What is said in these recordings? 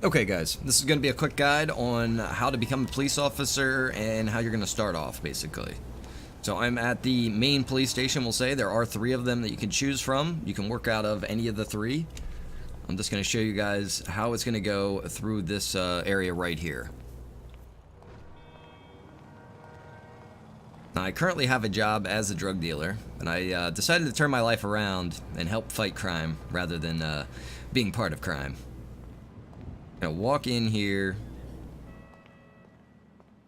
Okay guys, this is going to be a quick guide on how to become a police officer and how you're going to start off basically. So I'm at the main police station, we'll say. There are 3 of them that you can choose from. You can work out of any of the 3. I'm just going to show you guys how it's going to go through this area right here. Now, I currently have a job as a drug dealer, and I decided to turn my life around and help fight crime rather than being part of crime. Now walk in here.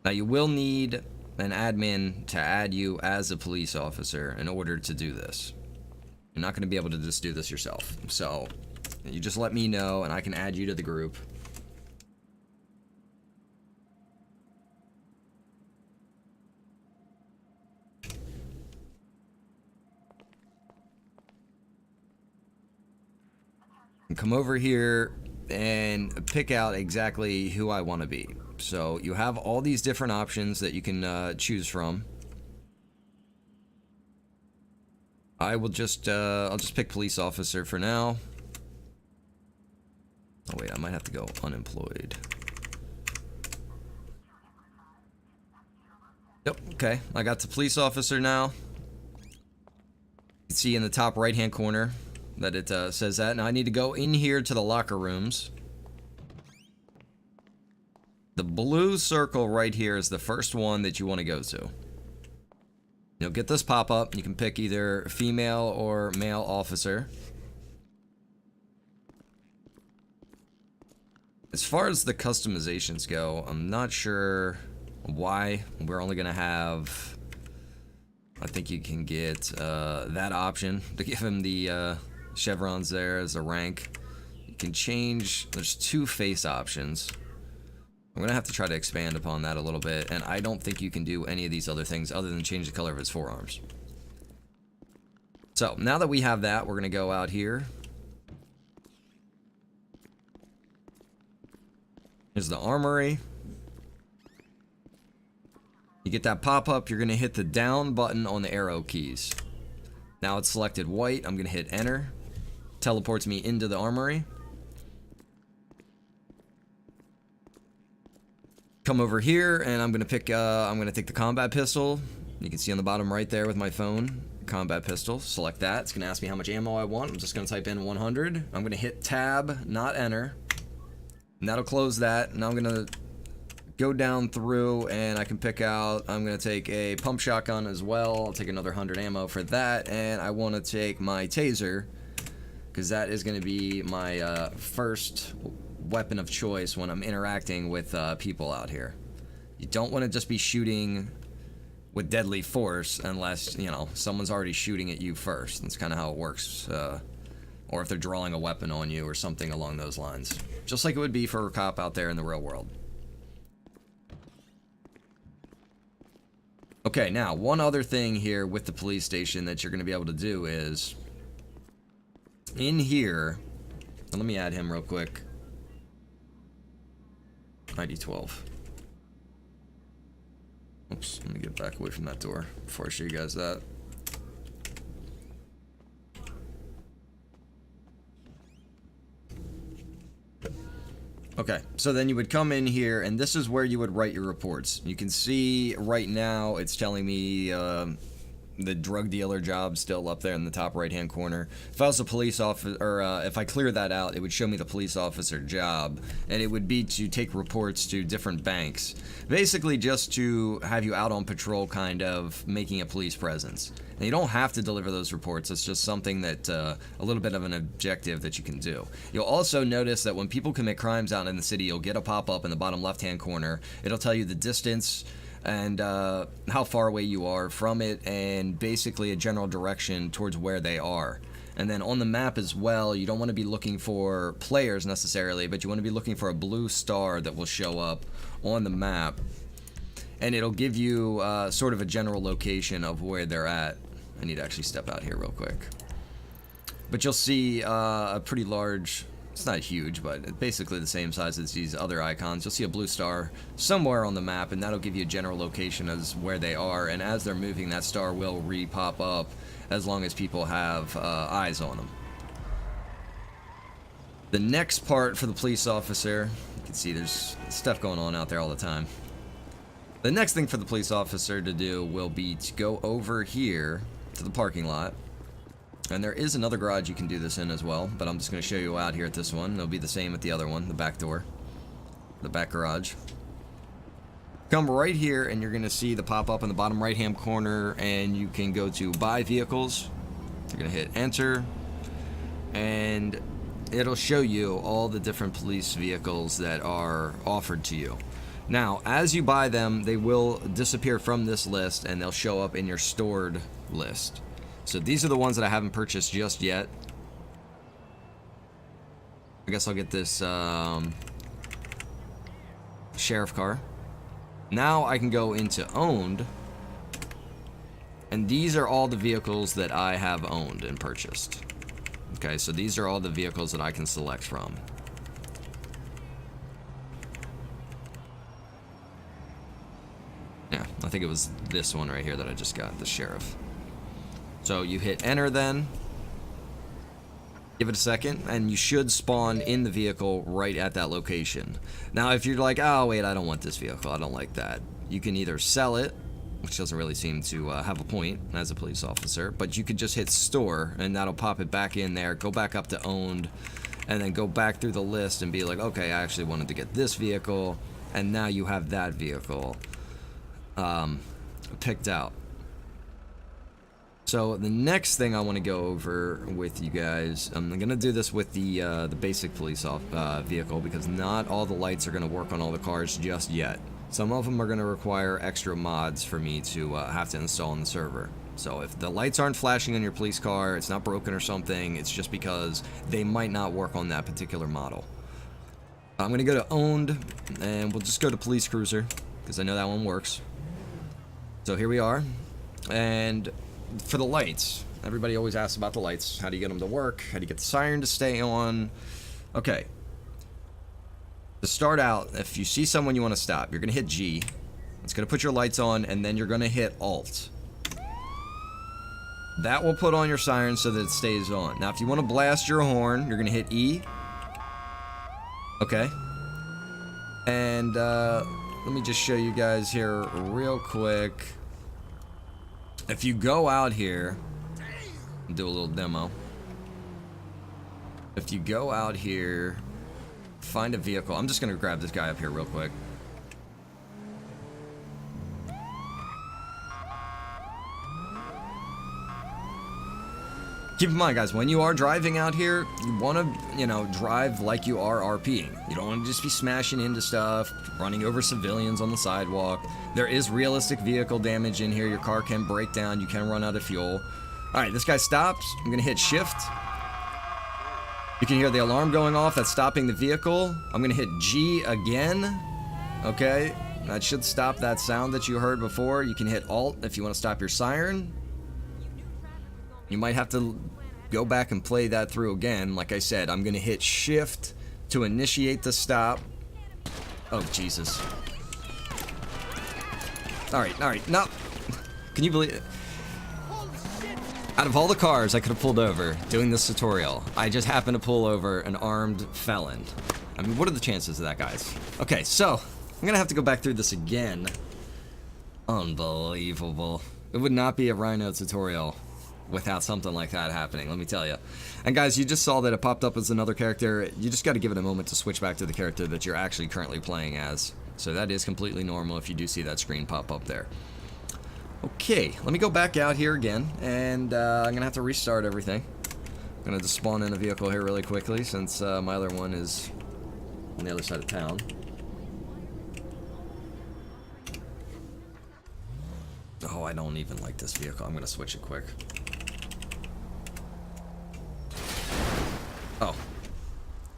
Now you will need an admin to add you as a police officer in order to do this. You're not going to be able to just do this yourself. So you just let me know and I can add you to the group. And come over here and pick out exactly who I want to be. So you have all these different options that you can choose from. I'll just pick police officer for now. Oh wait, I might have to go unemployed. Yep, okay, I got the police officer now. You can see in the top right hand corner that it says that. Now I need to go in here to the locker rooms. The blue circle right here is the first one that you want to go to. You'll get this pop-up. You can pick either female or male officer. As far as the customizations go, I'm not sure why we're only going to have... I think you can get that option to give him the chevrons there as a rank. You can change... There's 2 face options. I'm going to have to try to expand upon that a little bit, and I don't think you can do any of these other things other than change the color of his forearms. So, now that we have that, we're going to go out here. Here's the armory. You get that pop-up, you're going to hit the down button on the arrow keys. Now it's selected white, I'm going to hit enter. Teleports me into the armory. Come over here and I'm gonna pick I'm gonna take the combat pistol. You can see on the bottom right there with my phone, combat pistol. Select that. It's gonna ask me how much ammo I want. I'm just gonna type in 100. I'm gonna hit tab, not enter, and that'll close that. Now I'm gonna go down through and I can pick out, I'm gonna take a pump shotgun as well. I'll take another 100 ammo for that, and I want to take my taser because that is gonna be my first weapon of choice when I'm interacting with people out here. You don't want to just be shooting with deadly force unless, you know, someone's already shooting at you first. That's kind of how it works. Or if they're drawing a weapon on you or something along those lines. Just like it would be for a cop out there in the real world. Okay, now, one other thing here with the police station that you're going to be able to do is in here, let me add him real quick. ID 12. Oops, let me get back away from that door before I show you guys that. Okay, so then you would come in here, and this is where you would write your reports. You can see right now it's telling me the drug dealer job still up there in the top right hand corner. If I was a police officer, or if I clear that out, it would show me the police officer job, and it would be to take reports to different banks, basically just to have you out on patrol, kind of making a police presence. And you don't have to deliver those reports. It's just something that a little bit of an objective that you can do. You'll also notice that when people commit crimes out in the city, you'll get a pop-up in the bottom left hand corner. It'll tell you the distance and how far away you are from it, and basically a general direction towards where they are. And then on the map as well, you don't want to be looking for players necessarily, but you want to be looking for a blue star that will show up on the map, and it'll give you sort of a general location of where they're at. I need to actually step out here real quick. But you'll see a pretty large... It's not huge, but it's basically the same size as these other icons. You'll see a blue star somewhere on the map, and that'll give you a general location as where they are. And as they're moving, that star will re-pop up as long as people have eyes on them. The next part for the police officer, you can see there's stuff going on out there all the time. The next thing for the police officer to do will be to go over here to the parking lot. And there is another garage you can do this in as well, but I'm just going to show you out here at this one. It'll be the same at the other one, the back door, the back garage. Come right here and you're going to see the pop-up in the bottom right-hand corner, and you can go to buy vehicles. You're going to hit enter, and it'll show you all the different police vehicles that are offered to you. Now, as you buy them, they will disappear from this list and they'll show up in your stored list. So these are the ones that I haven't purchased just yet. I guess I'll get this sheriff car. Now I can go into owned, and these are all the vehicles that I have owned and purchased. Okay, so these are all the vehicles that I can select from. Yeah, I think it was this one right here that I just got, the sheriff. So you hit enter then, give it a second, and you should spawn in the vehicle right at that location. Now if you're like, oh wait, I don't want this vehicle, I don't like that, you can either sell it, which doesn't really seem to have a point as a police officer, but you could just hit store and that'll pop it back in there, go back up to owned, and then go back through the list and be like, okay, I actually wanted to get this vehicle, and now you have that vehicle picked out. So the next thing I want to go over with you guys, I'm going to do this with the basic police vehicle, because not all the lights are going to work on all the cars just yet. Some of them are going to require extra mods for me to have to install on the server. So if the lights aren't flashing on your police car, it's not broken or something, it's just because they might not work on that particular model. I'm going to go to owned, and we'll just go to police cruiser, because I know that one works. So here we are, and for the lights, everybody always asks about the lights. How do you get them to work? How do you get the siren to stay on? Okay. To start out, if you see someone you want to stop, you're going to hit G. It's going to put your lights on, and then you're going to hit Alt. That will put on your siren so that it stays on. Now, if you want to blast your horn, you're going to hit E. Okay. And let me just show you guys here real quick. If you go out here and do a little demo, if you go out here, find a vehicle. I'm just going to grab this guy up here real quick. Keep in mind, guys, when you are driving out here, you want to, drive like you are RPing. You don't want to just be smashing into stuff, running over civilians on the sidewalk. There is realistic vehicle damage in here. Your car can break down. You can run out of fuel. All right, this guy stops. I'm going to hit shift. You can hear the alarm going off. That's stopping the vehicle. I'm going to hit G again. Okay, that should stop that sound that you heard before. You can hit Alt if you want to stop your siren. You might have to go back and play that through again. Like I said, I'm going to hit shift to initiate the stop. Oh, Jesus. All right, no. Can you believe it? Out of all the cars I could have pulled over doing this tutorial, I just happened to pull over an armed felon. I mean, what are the chances of that, guys? Okay, so I'm going to have to go back through this again. Unbelievable. It would not be a Rhino tutorial without something like that happening, let me tell you. And guys, you just saw that it popped up as another character. You just got to give it a moment to switch back to the character that you're actually currently playing as. So that is completely normal if you do see that screen pop up there. Okay, let me go back out here again, and I'm going to have to restart everything. I'm going to just spawn in a vehicle here really quickly since my other one is on the other side of town. Oh, I don't even like this vehicle. I'm going to switch it quick. Oh.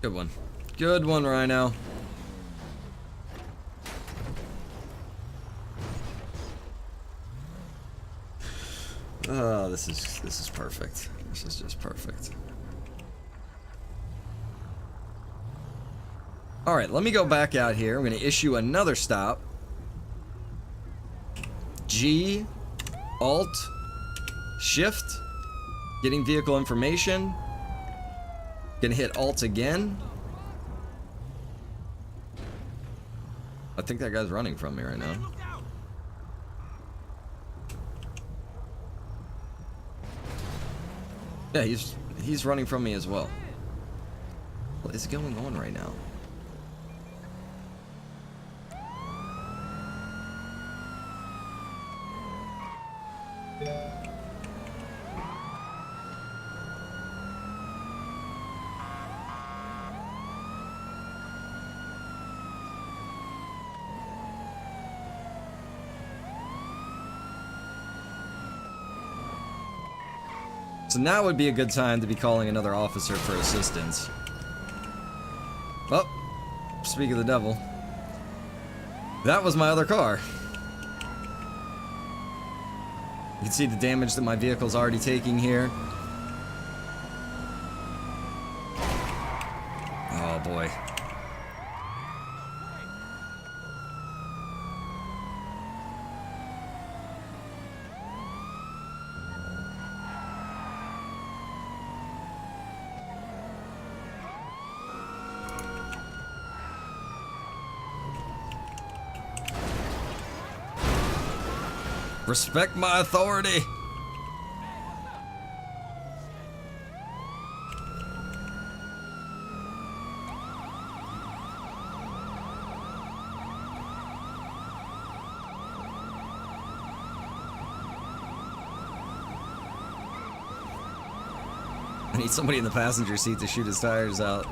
Good one. Good one, Rhino. Oh, this is perfect. This is just perfect. Alright, let me go back out here. I'm going to issue another stop. G, Alt, Shift, getting vehicle information. Gonna hit Alt again. I think that guy's running from me right now. Yeah, he's running from me as well. What is going on right now? So now would be a good time to be calling another officer for assistance. Oh, speak of the devil. That was my other car. You can see the damage that my vehicle's already taking here. Oh boy. Respect my authority. I need somebody in the passenger seat to shoot his tires out.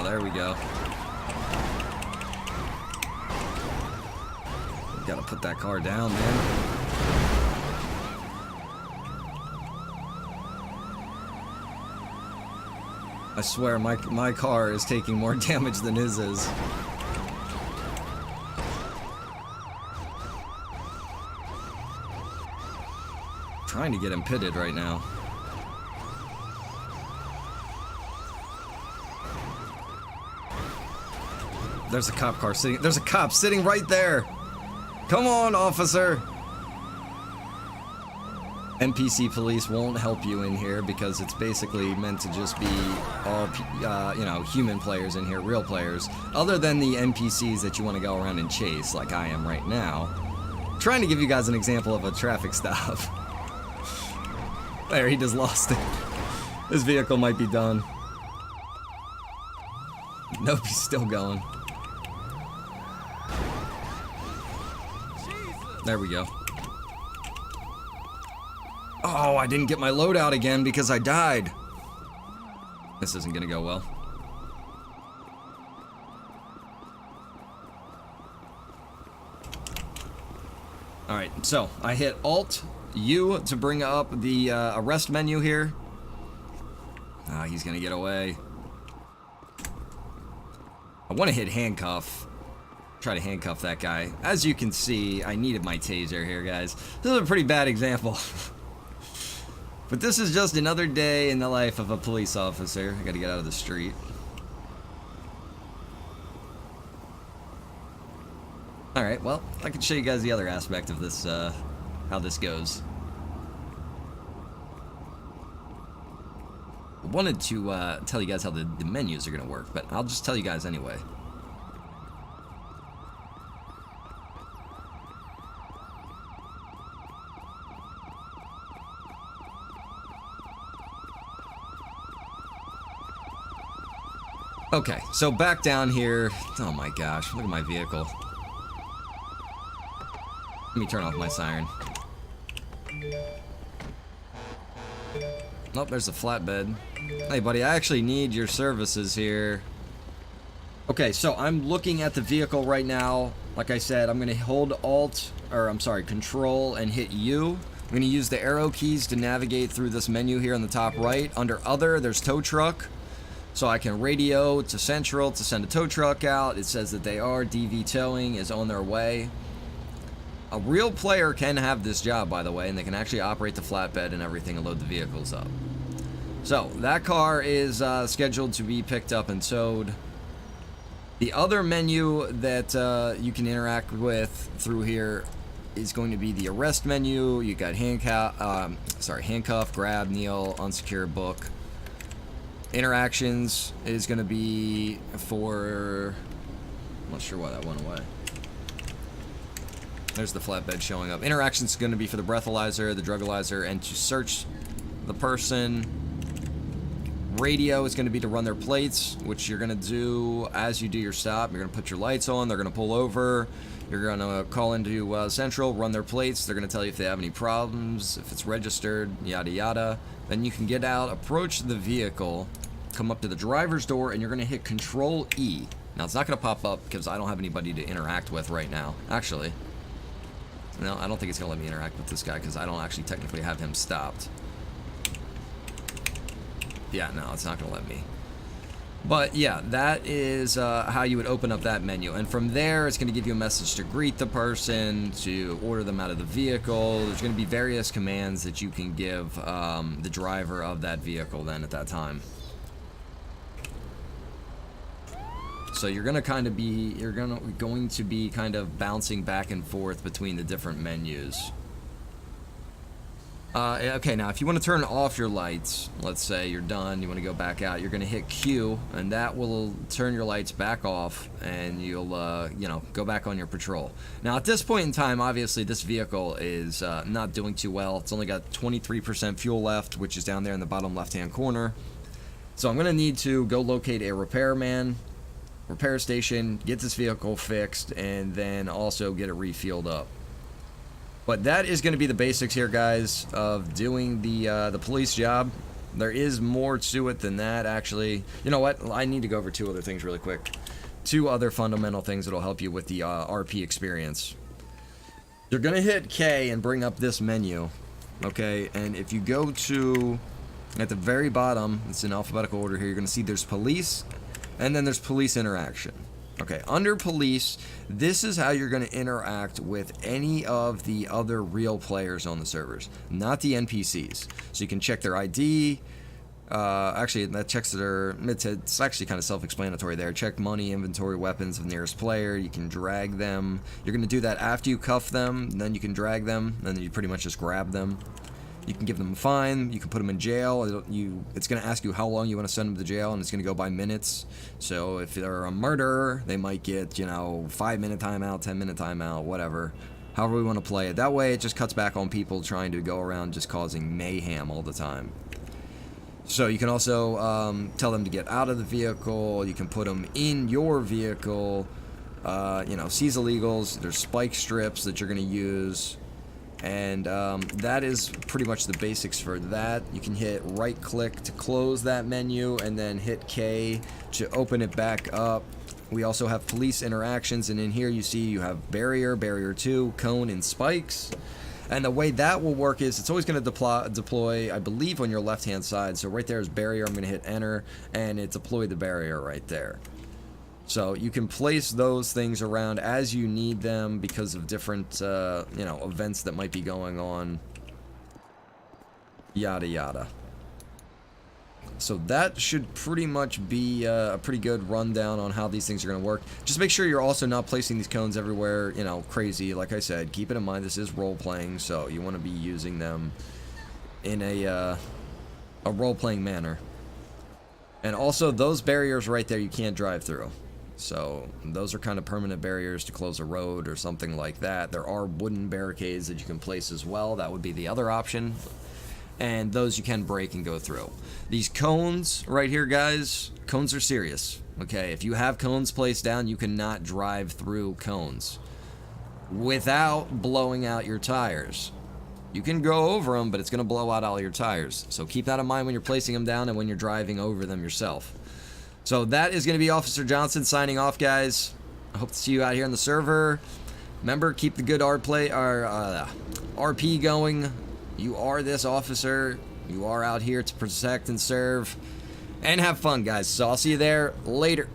There we go. Gotta put that car down, man. I swear, my car is taking more damage than his is. Trying to get him pitted right now. There's a cop car sitting. There's a cop sitting right there. Come on, officer. NPC police won't help you in here because it's basically meant to just be all, you know, human players in here, real players. Other than the NPCs that you want to go around and chase, like I am right now. I'm trying to give you guys an example of a traffic stop. There, he just lost it. His vehicle might be done. Nope, he's still going. There we go. Oh, I didn't get my loadout again because I died. This isn't gonna go well. Alright, so I hit Alt U to bring up the arrest menu here. Ah, he's gonna get away. I want to hit handcuff. Try to handcuff that guy. As you can see, I needed my taser here, guys. This is a pretty bad example. But this is just another day in the life of a police officer. I gotta get out of the street. Alright, well, I can show you guys the other aspect of this, how this goes. I wanted to tell you guys how the menus are gonna work, but I'll just tell you guys anyway. Okay, so back down here. Oh my gosh, look at my vehicle. Let me turn off my siren. Nope, there's a flatbed. Hey buddy, I actually need your services here. Okay, so I'm looking at the vehicle right now. Like I said, I'm gonna hold Control and hit U. I'm gonna use the arrow keys to navigate through this menu here on the top right. Under Other, there's Tow Truck. So I can radio to Central to send a tow truck out. It says that they are DV towing is on their way. A real player can have this job, by the way, and they can actually operate the flatbed and everything and load the vehicles up. So that car is scheduled to be picked up and towed. The other menu that you can interact with through here is going to be the arrest menu. You got handcuff, grab, kneel, unsecure, book. Interactions is going to be for... I'm not sure why that went away. There's the flatbed showing up. Interactions is going to be for the breathalyzer, the drugalyzer, and to search the person. Radio is going to be to run their plates, which you're going to do as you do your stop. You're going to put your lights on. They're going to pull over. You're going to call into Central, run their plates. They're going to tell you if they have any problems, if it's registered, yada yada. Then you can get out, approach the vehicle, come up to the driver's door, and you're going to hit Control E. Now, it's not going to pop up because I don't have anybody to interact with right now. Actually, no, I don't think it's going to let me interact with this guy because I don't actually technically have him stopped. Yeah, no, it's not going to let me. But yeah, that is how you would open up that menu. And from there, it's going to give you a message to greet the person, to order them out of the vehicle. There's going to be various commands that you can give the driver of that vehicle then at that time. So you're going to be kind of bouncing back and forth between the different menus. Okay, now if you want to turn off your lights, let's say you're done, you want to go back out, you're going to hit Q, and that will turn your lights back off, and you'll, you know, go back on your patrol. Now, at this point in time, obviously, this vehicle is not doing too well. It's only got 23% fuel left, which is down there in the bottom left-hand corner. So I'm going to need to go locate a repair station, get this vehicle fixed, and then also get it refueled up. But that is going to be the basics here, guys, of doing the police job. There is more to it than that, actually. You know what? I need to go over two other things really quick. Two other fundamental things that will help you with the RP experience. You're going to hit K and bring up this menu, okay? And if you go to, at the very bottom, it's in alphabetical order here, you're going to see there's police, and then there's police interaction. Okay, under police, this is how you're going to interact with any of the other real players on the servers, not the NPCs. So you can check their ID. Actually, that checks their... It's actually kind of self-explanatory there. Check money, inventory, weapons of nearest player. You can drag them. You're going to do that after you cuff them. Then you can drag them. And then you pretty much just grab them. You can give them a fine. You can put them in jail. It's going to ask you how long you want to send them to jail, and it's going to go by minutes. So if they're a murderer, they might get, you know, 5-minute timeout, 10-minute timeout, whatever. However we want to play it. That way, it just cuts back on people trying to go around just causing mayhem all the time. So you can also tell them to get out of the vehicle. You can put them in your vehicle. You know, seize illegals. There's spike strips that you're going to use. And that is pretty much the basics for that. You can hit right click to close that menu and then hit K to open it back up. We also have police interactions, and in here you see you have barrier, barrier 2, cone, and spikes. And the way that will work is it's always going to deploy, I believe, on your left hand side. So right there is barrier. I'm going to hit enter, and it deployed the barrier right there. So you can place those things around as you need them because of different, you know, events that might be going on. Yada yada. So that should pretty much be a pretty good rundown on how these things are going to work. Just make sure you're also not placing these cones everywhere, you know, crazy. Like I said, keep it in mind this is role-playing, so you want to be using them in a role-playing manner. And also, those barriers right there you can't drive through. So those are kind of permanent barriers to close a road or something like that. There are wooden barricades that you can place as well. That would be the other option. And those you can break and go through. These cones right here, guys, cones are serious. Okay, if you have cones placed down, you cannot drive through cones without blowing out your tires. You can go over them, but it's going to blow out all your tires. So keep that in mind when you're placing them down and when you're driving over them yourself. So that is going to be Officer Johnson signing off, guys. I hope to see you out here on the server. Remember, keep the good RP going. You are this officer. You are out here to protect and serve. And have fun, guys. So I'll see you there later.